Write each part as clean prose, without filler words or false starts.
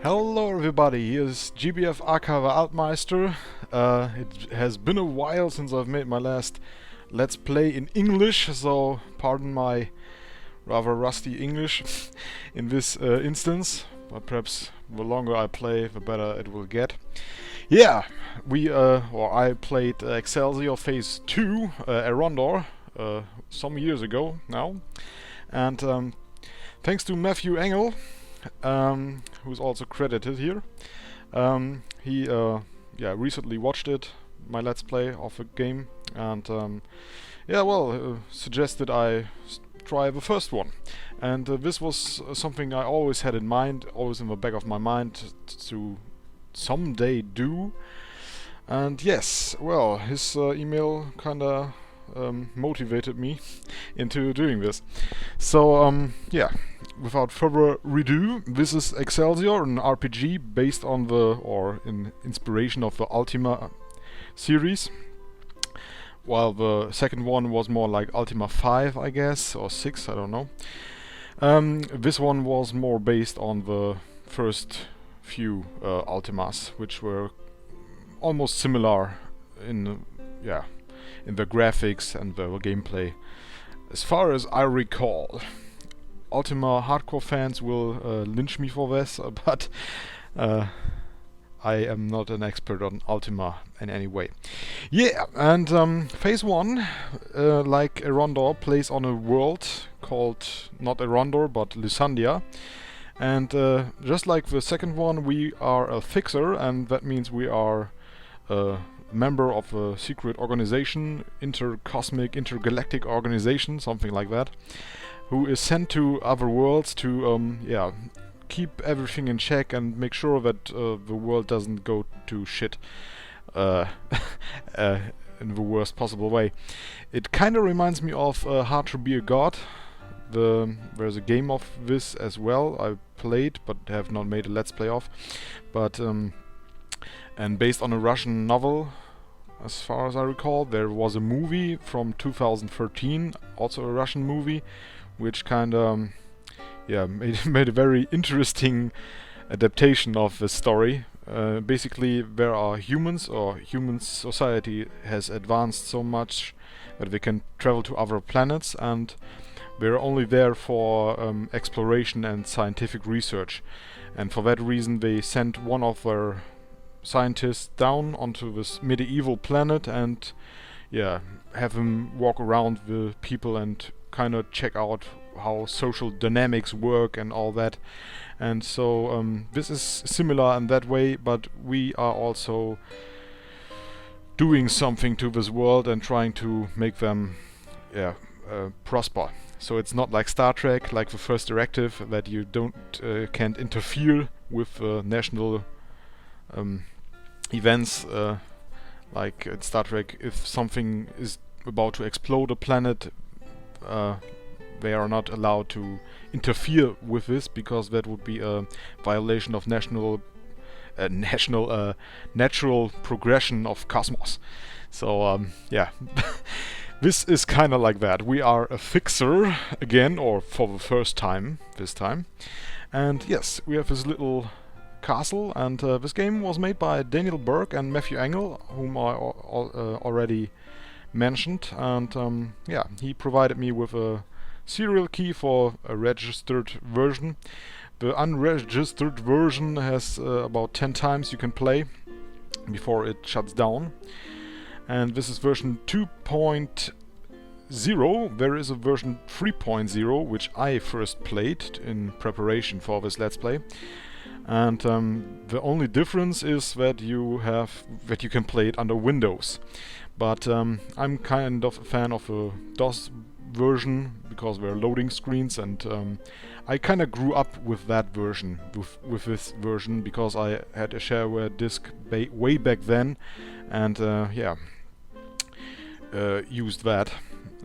Hello everybody, here's GBF Archiver Altmeister. It has been a while since I've made my last Let's Play in English, so pardon my rather rusty English in this instance, but perhaps the longer I play, the better it will get. Yeah, I played Excelsior Phase 2, Errondor, some years ago now, and thanks to Matthew Engel, who's also credited here. He recently watched my Let's Play of the game, and suggested I try the first one. And this was something I always had in mind, always in the back of my mind to someday do. And yes, well, his email kinda motivated me into doing this. So without further ado, this is Excelsior, an RPG based on in inspiration of the Ultima series, while the second one was more like Ultima 5, I guess, or 6, I don't know. This one was more based on the first few Ultimas, which were almost similar in the graphics and the gameplay, as far as I recall. Ultima hardcore fans will lynch me for this, but I am not an expert on Ultima in any way. Yeah, and Phase 1, like Errondor, plays on a world called not Errondor but Lysandia. And just like the second one, we are a fixer, and that means we are a member of a secret organization, intergalactic organization, something like that, who is sent to other worlds to keep everything in check and make sure that the world doesn't go to shit in the worst possible way. It kind of reminds me of Hard to Be a God. There's a game of this as well I played but have not made a Let's Play of, but and based on a Russian novel, as far as I recall. There was a movie from 2013, also a Russian movie, which kind of made a very interesting adaptation of the story. Basically, there are humans, or human society has advanced so much that they can travel to other planets, and they're only there for exploration and scientific research. And for that reason, they sent one of their scientists down onto this medieval planet and have him walk around the people and kind of check out how social dynamics work and all that. And so this is similar in that way, but we are also doing something to this world and trying to make them prosper. So it's not like Star Trek, like the first directive, that you can't interfere with national events, like in Star Trek. If something is about to explode a planet, they are not allowed to interfere with this, because that would be a violation of natural progression of cosmos. So this is kind of like that. We are a fixer again, or for the first time this time. And yes, we have this little castle, and this game was made by Daniel Burke and Matthew Engel, whom I already mentioned, and he provided me with a serial key for a registered version. The unregistered version has about 10 times you can play before it shuts down, and this is version 2.0. There is a version 3.0 which I first played in preparation for this Let's Play. And the only difference is that you can play it under Windows. But I'm kind of a fan of the DOS version, because there are loading screens, and I kind of grew up with that version, with this version, because I had a shareware disk way back then, and used that.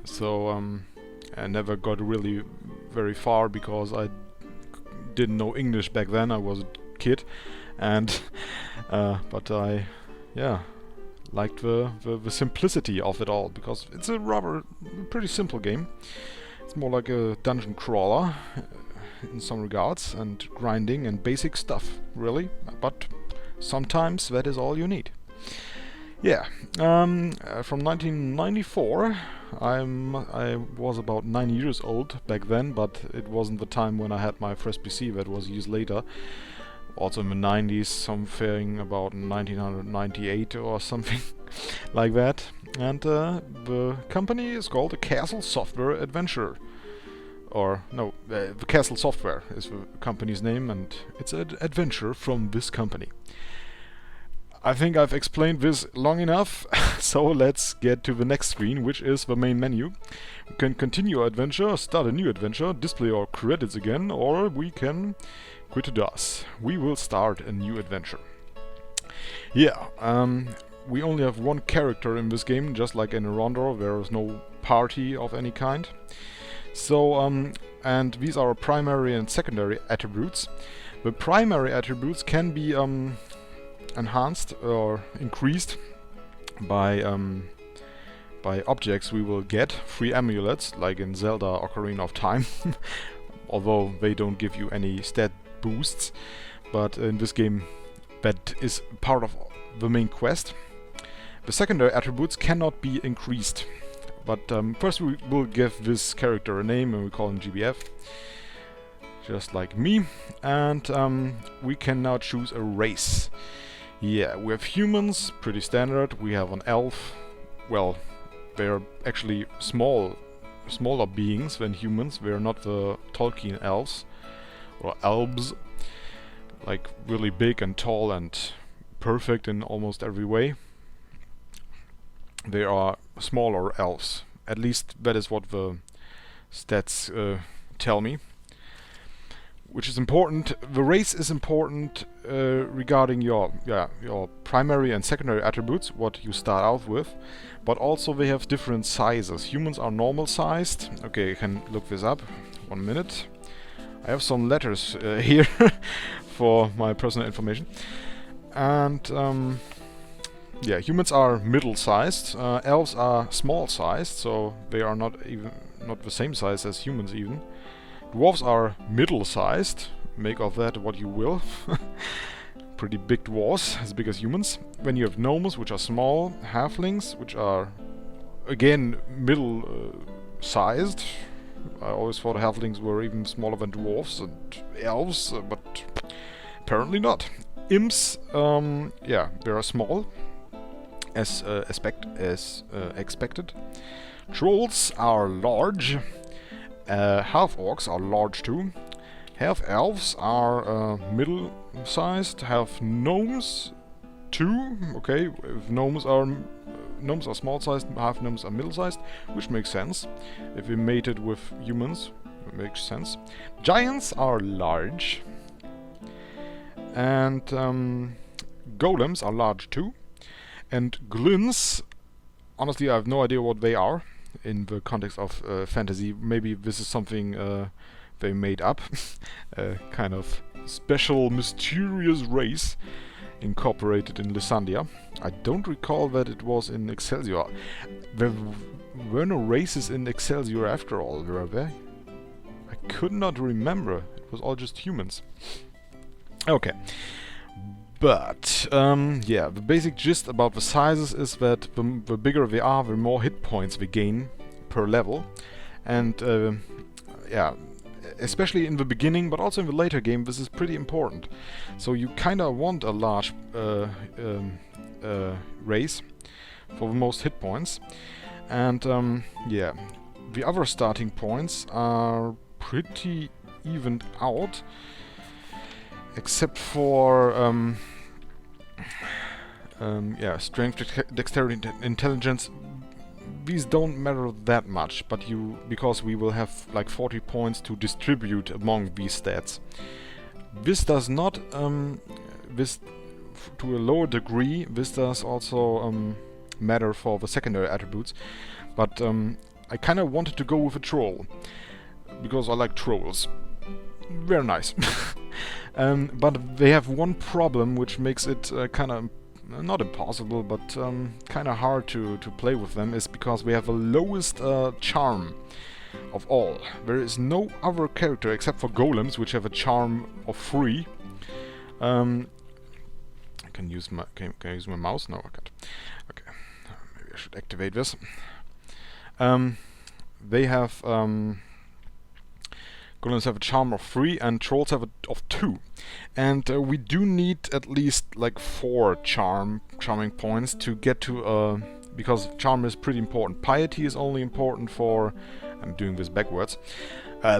So I never got really very far, because I didn't know English back then. I was a kid, and but I liked the simplicity of it all, because it's a rather pretty simple game. It's more like a dungeon crawler, in some regards, and grinding and basic stuff, really, but sometimes that is all you need. Yeah, from 1994, I was about 9 years old back then, but it wasn't the time when I had my first PC, that was years later. Also in the 90s, something about 1998 or something like that. And the company is called the Castle Software Adventure. Or, no, the Castle Software is the company's name, and it's an adventure from this company. I think I've explained this long enough, so let's get to the next screen, which is the main menu. We can continue our adventure, start a new adventure, display our credits again, or we can quit to DOS. We will start a new adventure. Yeah, we only have one character in this game, just like in Errondor, there is no party of any kind. So, and these are primary and secondary attributes. The primary attributes can be enhanced or increased by objects we will get, free amulets, like in Zelda Ocarina of Time, although they don't give you any stat boosts, but in this game that is part of the main quest. The secondary attributes cannot be increased, but first we will give this character a name and we call him GBF, just like me, and we can now choose a race. Yeah, we have humans, pretty standard. We have an elf. Well, they're actually smaller beings than humans. They're not the Tolkien elves or elves, like really big and tall and perfect in almost every way. They are smaller elves. At least that is what the stats tell me. Which is important. The race is important regarding your primary and secondary attributes, what you start out with, but also they have different sizes. Humans are normal sized. Okay, I can look this up. 1 minute. I have some letters here for my personal information. And yeah, humans are middle sized. Elves are small sized, so they are not the same size as humans even. Dwarves are middle-sized, make of that what you will. Pretty big dwarves, as big as humans. Then you have gnomes, which are small, halflings, which are, again, middle-sized. I always thought halflings were even smaller than dwarves and elves, but apparently not. Imps, yeah, they are small, as expected. Trolls are large. Half-orcs are large too. Half-elves are middle-sized. Half-gnomes too. Okay, if gnomes are small-sized, half-gnomes are middle-sized, which makes sense. If we mated with humans, it makes sense. Giants are large. And golems are large too. And glins, honestly I have no idea what they are in the context of fantasy. Maybe this is something they made up. A kind of special mysterious race incorporated in Lysandia. I don't recall that it was in Excelsior. There were no races in Excelsior after all, were there? I could not remember. It was all just humans. Okay. But, yeah, the basic gist about the sizes is that the bigger they are, the more hit points they gain per level. And, yeah, especially in the beginning, but also in the later game, this is pretty important. So you kinda want a large race for the most hit points. And, yeah, the other starting points are pretty evened out. Except for, yeah, strength, dexterity, intelligence. These don't matter that much, but because we will have like 40 points to distribute among these stats. This does not, to a lower degree, this does also matter for the secondary attributes. But I kind of wanted to go with a troll, because I like trolls. Very nice. But they have one problem which makes it kind of not impossible, but kind of hard to play with them, is because we have the lowest charm. of all. There is no other character except for golems which have a charm of 3. I can use my can I use my mouse? No, I can't. Okay, maybe I should activate this. They have golems have a charm of 3 and trolls have of 2, and we do need at least like 4 charming points to get to because charm is pretty important. Piety is only important for, I'm doing this backwards.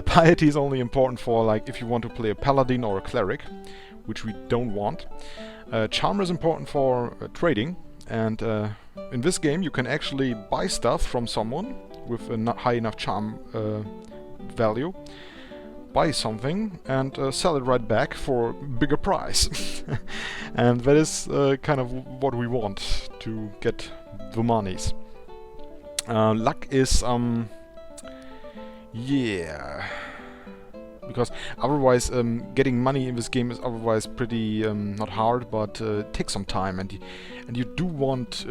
Piety is only important for like if you want to play a paladin or a cleric, which we don't want. Charm is important for trading, and in this game you can actually buy stuff from someone with a high enough charm value, buy something and sell it right back for a bigger price. And that is kind of what we want to get the monies. Luck is yeah, because otherwise getting money in this game is otherwise pretty not hard, but it takes some time, and you do want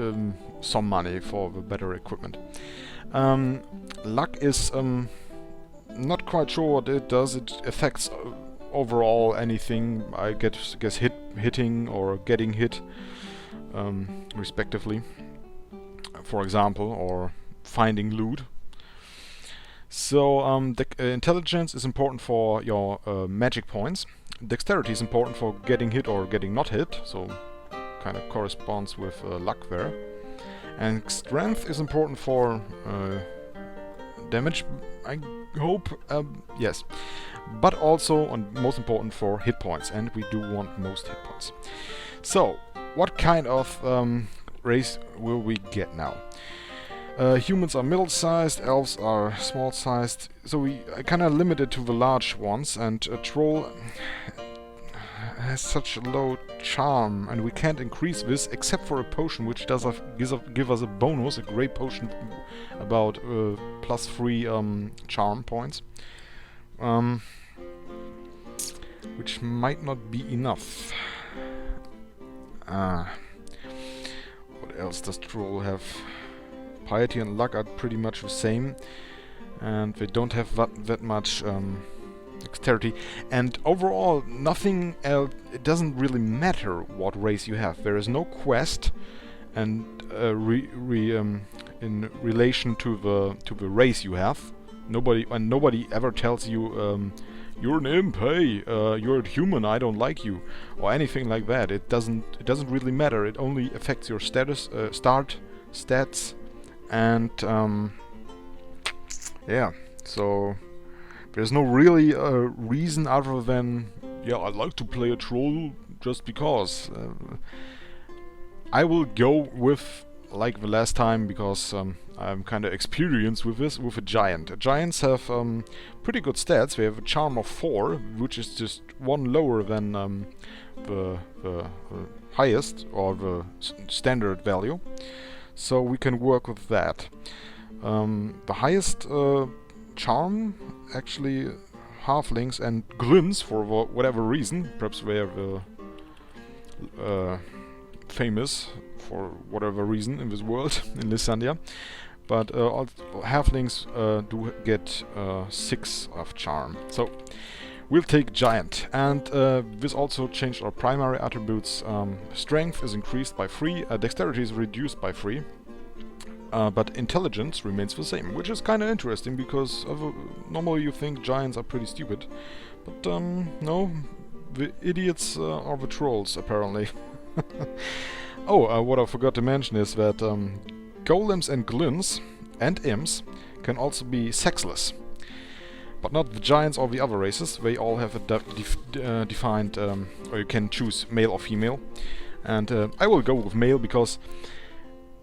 some money for the better equipment. Luck is not quite sure what it does. It affects overall anything, I guess hitting or getting hit, respectively, for example, or finding loot. So the intelligence is important for your magic points. Dexterity is important for getting hit or getting not hit, so kind of corresponds with luck there. And strength is important for damage, I hope, yes. But also, and most important, for hit points, and we do want most hit points. So, what kind of race will we get now? Humans are middle-sized, elves are small-sized, so we are kind of limited to the large ones, and a troll has such a low charm, and we can't increase this except for a potion which does give us a bonus, a great potion about +3 charm points, which might not be enough. What else does troll have? Piety and luck are pretty much the same, and they don't have that much dexterity. And overall, nothing else. It doesn't really matter what race you have. There is no quest, and in relation to the race you have. Nobody ever tells you you're an imp, hey, you're a human, I don't like you, or anything like that. It doesn't really matter. It only affects your status, stats. And yeah, so there's no really reason other than, yeah, I like to play a troll just because. I will go with, like the last time, because I'm kind of experienced with this, with a giant. Giants have pretty good stats. They have a charm of 4, which is just 1 lower than the highest, or the standard value. So we can work with that. The highest charm, actually, halflings and glims, for whatever reason. Perhaps they are famous for whatever reason in this world, in Lysandia. But halflings do get 6 of charm. So we'll take giant, and this also changed our primary attributes. Strength is increased by 3, dexterity is reduced by 3, but intelligence remains the same, which is kind of interesting, because normally you think giants are pretty stupid, but no, the idiots are the trolls, apparently. Oh, what I forgot to mention is that golems and glims and imps can also be sexless. But not the giants or the other races. They all have a defined, or you can choose male or female. And I will go with male because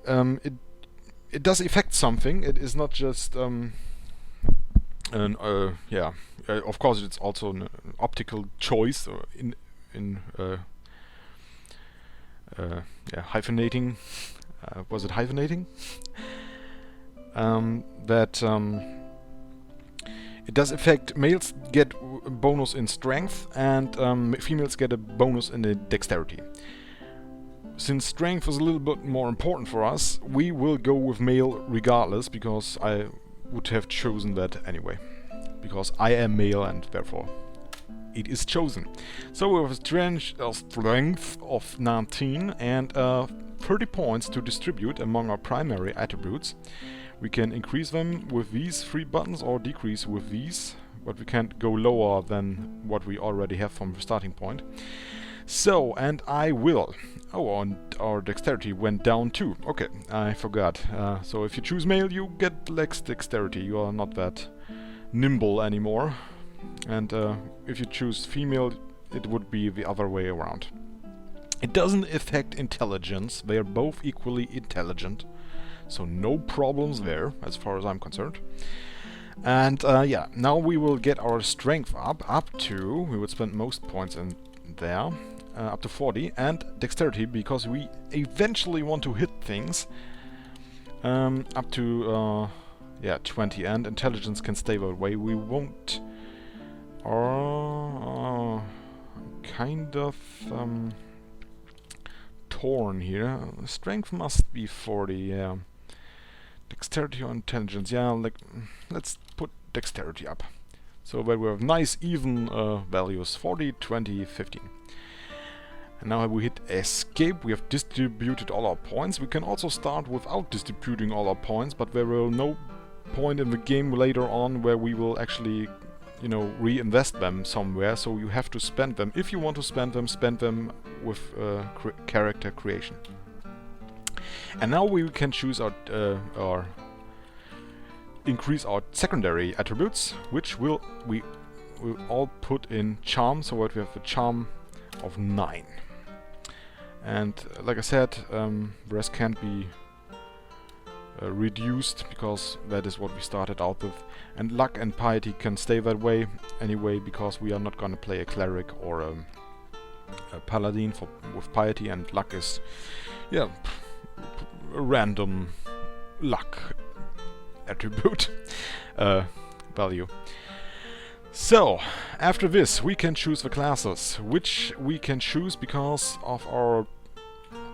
it does affect something. It is not just yeah. Of course, it's also an optical choice, or yeah, hyphenating. Was it hyphenating? That. It does affect, males get a bonus in strength, and females get a bonus in the dexterity. Since strength is a little bit more important for us, we will go with male regardless, because would have chosen that anyway, because I am male and therefore it is chosen. So we have a strength of 19 and 30 points to distribute among our primary attributes. We can increase them with these 3 buttons or decrease with these, but we can't go lower than what we already have from the starting point. So, and I will. Oh, and our dexterity went down too. Okay, I forgot. So if you choose male, you get less dexterity. You are not that nimble anymore. And if you choose female, it would be the other way around. It doesn't affect intelligence. They are both equally intelligent. So no problems there, as far as I'm concerned. And yeah, now we will get our strength up to, we would spend most points in there, up to 40, and dexterity, because we eventually want to hit things, up to, yeah, 20, and intelligence can stay that way. We won't, kind of torn here. Strength must be 40, yeah. Dexterity or intelligence, yeah, like, let's put dexterity up. So that we have nice even values, 40, 20, 15. And now we hit escape. We have distributed all our points. We can also start without distributing all our points, but there will no point in the game later on where we will actually, you know, reinvest them somewhere. So you have to spend them. If you want to spend them with character creation. And now we can choose our increase our secondary attributes, which we will all put in charm, so that we have a charm of 9. And like I said, the rest can't be reduced, because that is what we started out with. And luck and piety can stay that way anyway, because we are not gonna play a cleric or a paladin with piety, and luck is, yeah, a random luck attribute value. So, after this we can choose the classes, which we can choose because of our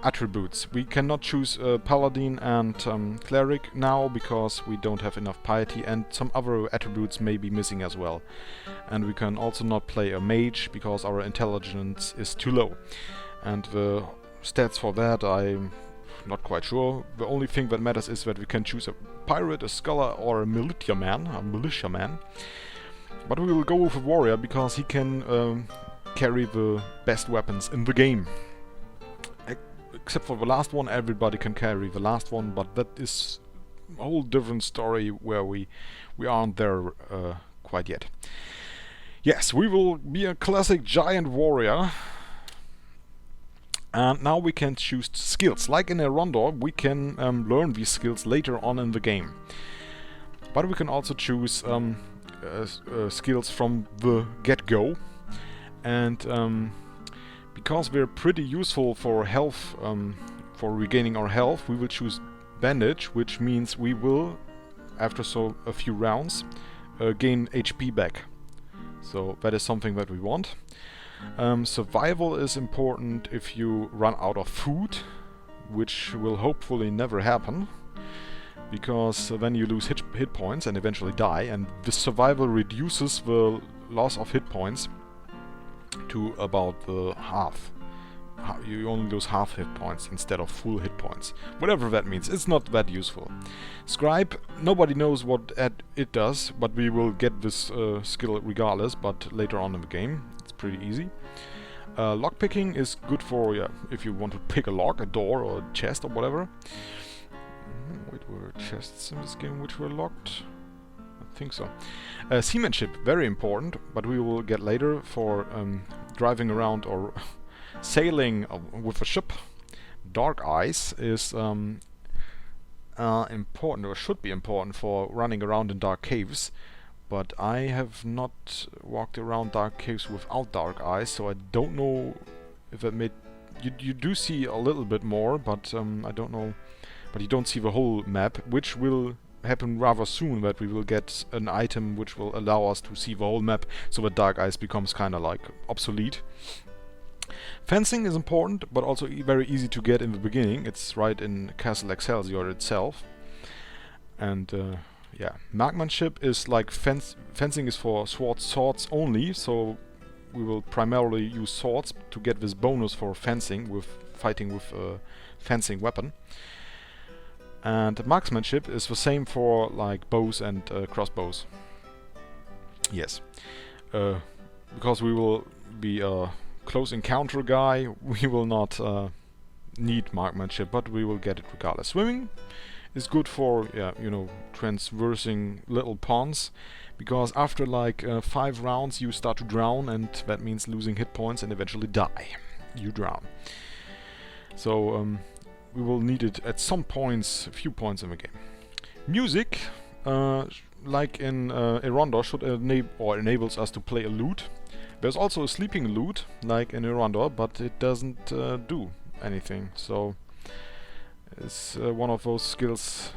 attributes. We cannot choose paladin and cleric now because we don't have enough piety, and some other attributes may be missing as well. And we can also not play a mage because our intelligence is too low. And the stats for that I'm not quite sure. The only thing that matters is that we can choose a pirate, a scholar, or a militiaman. But we will go with a warrior because he can carry the best weapons in the game. Except for the last one, everybody can carry the last one, but that is a whole different story where we aren't there quite yet. Yes, we will be a classic giant warrior. And now we can choose skills. Like in Errondor, we can learn these skills later on in the game. But we can also choose skills from the get-go. And because we're pretty useful for health, for regaining our health, we will choose bandage, which means we will, after a few rounds, gain HP back. So that is something that we want. Survival is important if you run out of food, which will hopefully never happen, because then you lose hit points and eventually die, and the survival reduces the loss of hit points to about half. You only lose half hit points instead of full hit points. Whatever that means, it's not that useful. Scribe, nobody knows what it does, but we will get this skill regardless, but later on in the game. It's pretty easy. Lockpicking is good for, yeah, if you want to pick a lock, a door, or a chest, or whatever. Wait, were chests in this game which were locked? I think so. Seamanship, very important, but we will get later for driving around or sailing with a ship. Dark eyes is important, or should be important, for running around in dark caves. But I have not walked around dark caves without dark eyes, so I don't know if that made... You do see a little bit more, but I don't know... But you don't see the whole map, which will happen rather soon, that we will get an item which will allow us to see the whole map, so that dark eyes becomes kinda like obsolete. Fencing is important, but also very easy to get in the beginning. It's right in Castle Excelsior itself. And yeah, marksmanship is like fencing is for swords only, so we will primarily use swords to get this bonus for fencing, with fighting with a fencing weapon. And marksmanship is the same for like bows and crossbows. Yes, because we will be a close encounter guy, we will not need marksmanship, but we will get it regardless. Swimming is good for, yeah, you know, traversing little ponds, because after like 5 rounds you start to drown, and that means losing hit points and eventually die. You drown. So we will need it at some points, a few points in the game. Music, like in Errondor, should enables us to play a lute. There's also a sleeping lute, like in Errondor, but it doesn't do anything. So it's one of those skills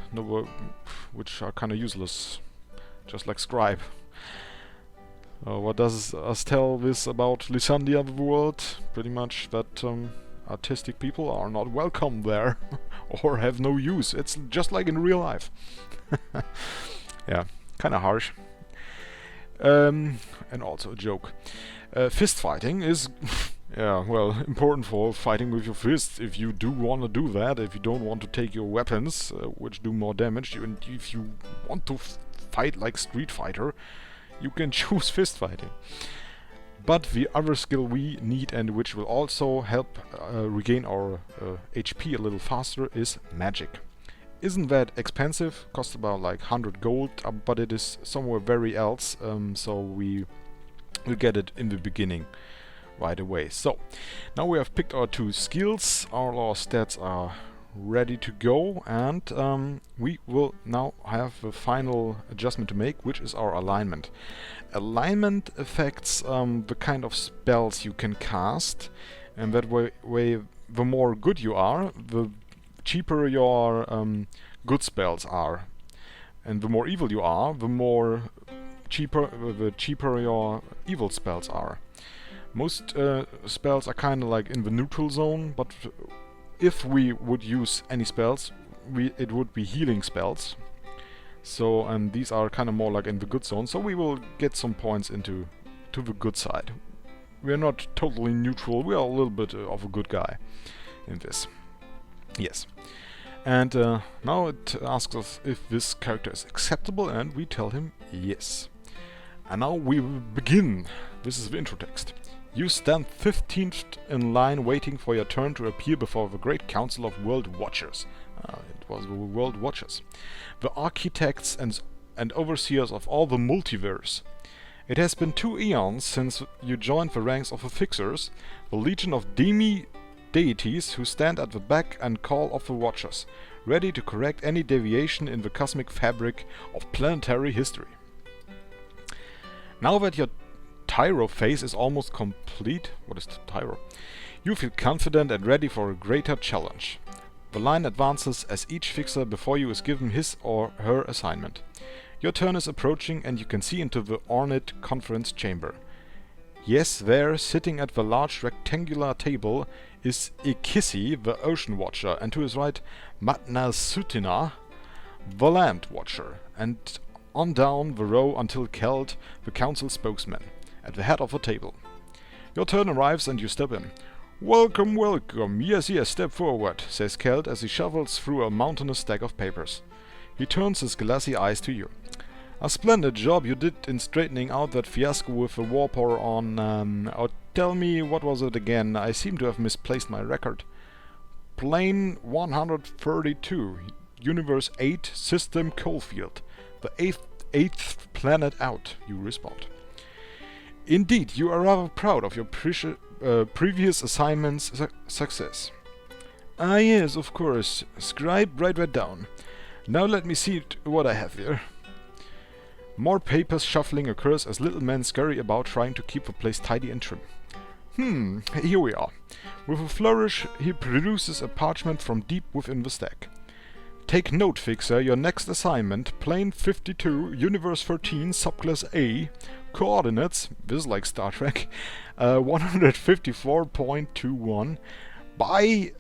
which are kind of useless, just like scribe. What does us tell this about Lysandia, the world? Pretty much that artistic people are not welcome there, or have no use. It's just like in real life. Yeah, kind of harsh. And also a joke. Fist fighting is yeah, well, important for fighting with your fists. If you do want to do that, if you don't want to take your weapons, which do more damage, and if you want to fight like Street Fighter, you can choose fist fighting. But the other skill we need, and which will also help regain our HP a little faster, is magic. Isn't that expensive? Costs about like 100 gold, but it is somewhere very else, so we will get it in the beginning right away. So now we have picked our 2 skills, all our stats are ready to go, and we will now have the final adjustment to make, which is our alignment. Alignment affects the kind of spells you can cast, and that way the more good you are, the cheaper your good spells are, and the more evil you are, the cheaper your evil spells are. Most spells are kind of like in the neutral zone, but if we would use any spells, it would be healing spells. So these are kind of more like in the good zone, so we will get some points to the good side. We are not totally neutral, we are a little bit of a good guy in this. Yes. And now it asks us if this character is acceptable, and we tell him yes. And now we will begin. This is the intro text. You stand 15th in line waiting for your turn to appear before the Great Council of World Watchers. It was the World Watchers. The architects and overseers of all the multiverse. It has been 2 eons since you joined the ranks of the Fixers, the legion of deities who stand at the back and call of the Watchers, ready to correct any deviation in the cosmic fabric of planetary history. Now that your Tyro phase is almost complete, what is Tyro? You feel confident and ready for a greater challenge. The line advances as each fixer before you is given his or her assignment. Your turn is approaching, and you can see into the ornate conference chamber. Yes, there, sitting at the large rectangular table, is Ikisi, the Ocean Watcher, and to his right, Matnasutina, the Land Watcher, and on down the row until Keld, the council spokesman, at the head of the table. Your turn arrives and you step in. "Welcome, welcome, yes, step forward," says Keld as he shuffles through a mountainous stack of papers. He turns his glassy eyes to you. "A splendid job you did in straightening out that fiasco with the warpore on, tell me, what was it again? I seem to have misplaced my record." "Plane 132, Universe 8, System Coalfield. The eighth planet out," you respond. "Indeed, you are rather proud of your previous assignment's success." "Ah yes, of course. Scribe, write that down. Now let me see what I have here." More papers shuffling occurs as little men scurry about trying to keep the place tidy and trim. Here we are. With a flourish, he produces a parchment from deep within the stack. "Take note, Fixer, your next assignment, Plane 52, Universe 13, Subclass A, coordinates," this is like Star Trek, 154.21 by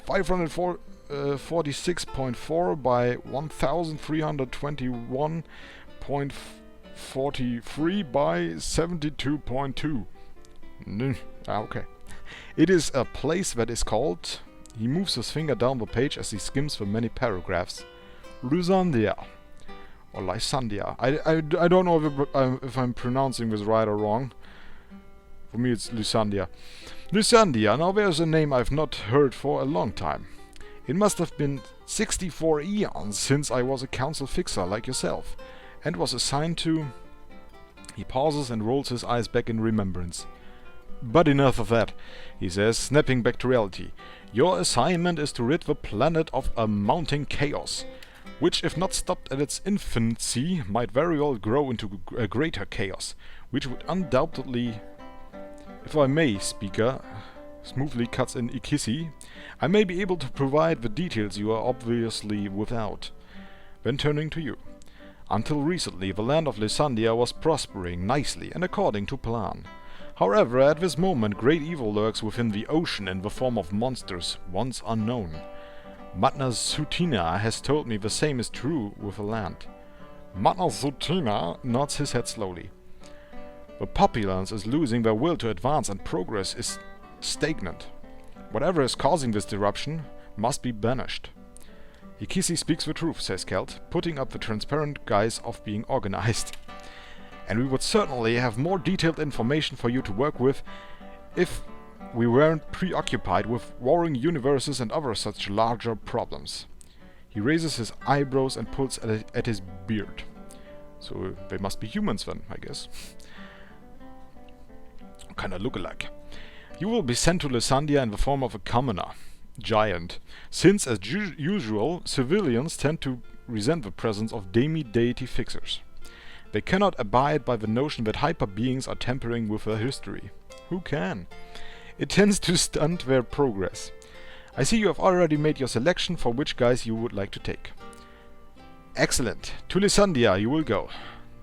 504 46.4 by 1321.43 by 72.2. Okay. It is a place that is called... He moves his finger down the page as he skims the many paragraphs. Lysandia. Or Lysandia. I don't know if I'm pronouncing this right or wrong. For me it's Lysandia. Lysandia, now there's a name I've not heard for a long time. It must have been 64 eons since I was a council fixer like yourself, and was assigned to... He pauses and rolls his eyes back in remembrance. But enough of that, he says, snapping back to reality. Your assignment is to rid the planet of a mounting chaos, which, if not stopped at its infancy, might very well grow into a greater chaos, which would undoubtedly... If I may, speaker, smoothly cuts in Ikisi, I may be able to provide the details you are obviously without. Then turning to you. Until recently, the land of Lysandia was prospering nicely and according to plan. However, at this moment, great evil lurks within the ocean in the form of monsters once unknown. Matna Sutina has told me the same is true with the land. Matna Sutina nods his head slowly. The populace is losing their will to advance and progress is stagnant. Whatever is causing this disruption must be banished. Ikisi speaks the truth, says Kelt, putting up the transparent guise of being organized. And we would certainly have more detailed information for you to work with if we weren't preoccupied with warring universes and other such larger problems. He raises his eyebrows and pulls at his beard. So they must be humans then, I guess. Kinda look alike. You will be sent to Lysandia in the form of a commoner, giant, since as usual civilians tend to resent the presence of demi-deity fixers. They cannot abide by the notion that hyper beings are tampering with their history. Who can? It tends to stunt their progress. I see you have already made your selection for which guys you would like to take. Excellent. To Lysandia you will go.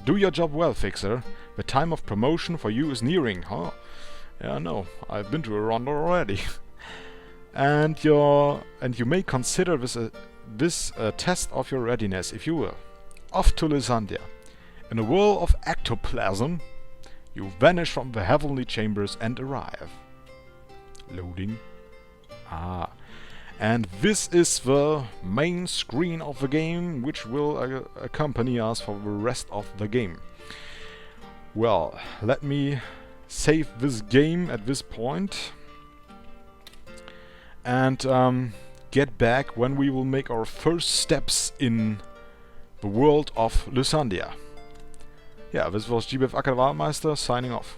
Do your job well, fixer. The time of promotion for you is nearing, huh? Yeah, no. I've been to Errondor already. and you may consider this a test of your readiness, if you will. Off to Lysandia. In a whirl of ectoplasm, you vanish from the heavenly chambers and arrive. Loading. And this is the main screen of the game, which will accompany us for the rest of the game. Well, let me save this game at this point and get back when we will make our first steps in the world of Lysandia. Yeah, this was GBF Waldmeister signing off.